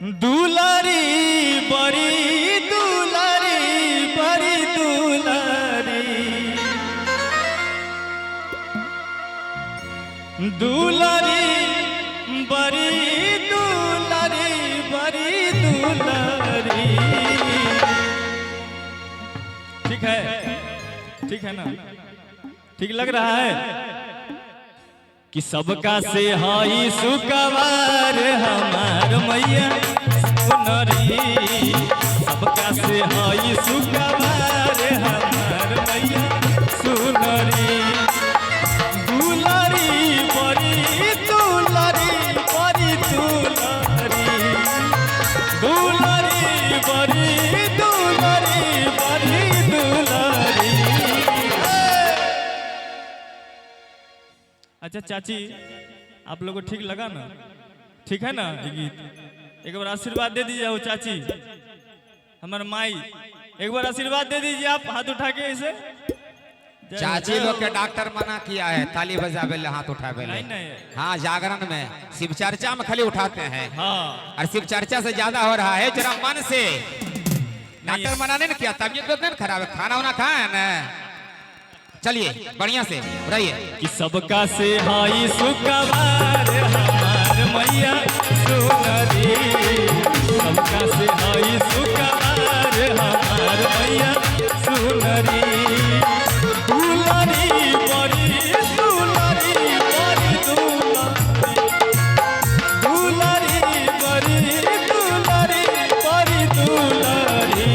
दुलारी बड़ी दुलारी बड़ी दुलारी दुलारी बड़ी दुलारी बड़ी दुलारी। ठीक है ना? ठीक लग रहा है कि सबका से हाई सुकवार हमार मैया सुनरी। सबका से हाई सुकवार हमार मैया सुनरी। दुलारी बड़ी दुलारी बड़ी दुलारी दुलारी बड़ी दुलारी बड़ी दुलारी। अच्छा चाची, आप लोगों को ठीक लगा ना? ठीक है ना ये गीत? एक बार आशीर्वाद दे दीजिए वो चाची, हमारे माई, एक बार आशीर्वाद दे दीजिए आप, हाथ उठा के ऐसे। चाची लोग के डॉक्टर मना किया है ताली बजावे ले, हाथ उठावे ले। हाँ, जागरण में शिव चर्चा में खाली उठाते हैं। हाँ, और शिव चर्चा से ज्यादा हो रहा है जरा मन से। डॉक्टर मना नहीं किया, तबीयत तो नहीं खराब है, खाना वाना खाए ना। चलिए बढ़िया से रहिए। कि सबका से हाई सुकवार हमार मैया सुनरी। सबका से हाई सुकवार हमार मैया सुनरी। दुलारी बड़ी दुलारी बड़ी दुलारी दुलारी बड़ी दुलारी बड़ी दुलारी।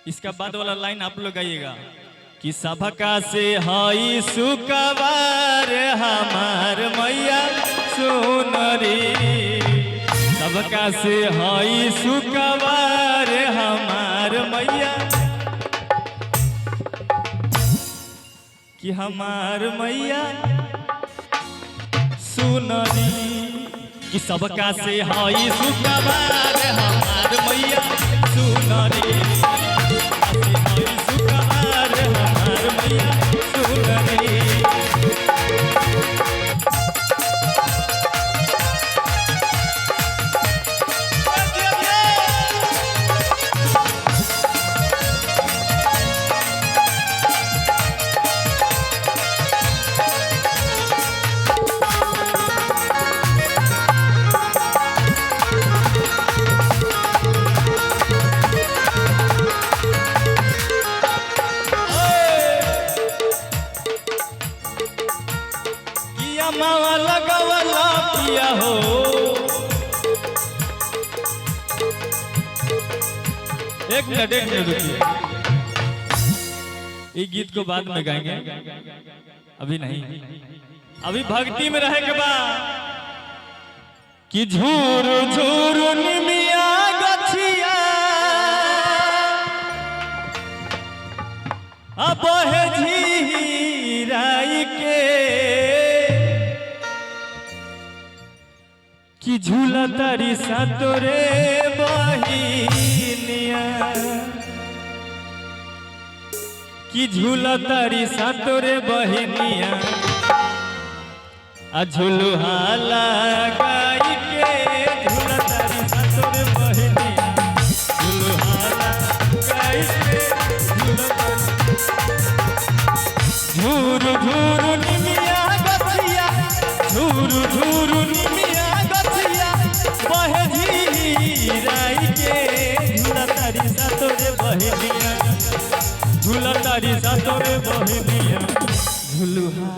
इसका बाद वाला लाइन आप लोग गाइएगा कि सबका से हाई सुकवार हमार मैया सुनरी। सबका से हाई सुकवार हमार मैया, कि हमार मैया सुनरी। कि सबका से हाई सुकवार हमार मैया सुनरी। सुकवार हमार मैया सुनरी। मावा लगावला पिया हो, एक मिनट रुकिए। ये गीत को बाद में गाएंगे, अभी नहीं। अभी भक्ति में रहे के बाद कि झूर झूर निमिया गछिया अब है झीराई के। कि झूला तारी सातोरे बहिनिया। कि झूला तारी सातोरे बहिनिया। आ झूलुहा लगाई के झूला तारी सातोरे बहिनिया। झूलुहा लगाई के झूला तारी। झूर झूर निमिया गछिया, झूर झूर निमिया गछिया बहे झीराई के। झूला तारी सातोरे बहिनिया। झूला तारी सातोरे बहिनिया। झूलुहा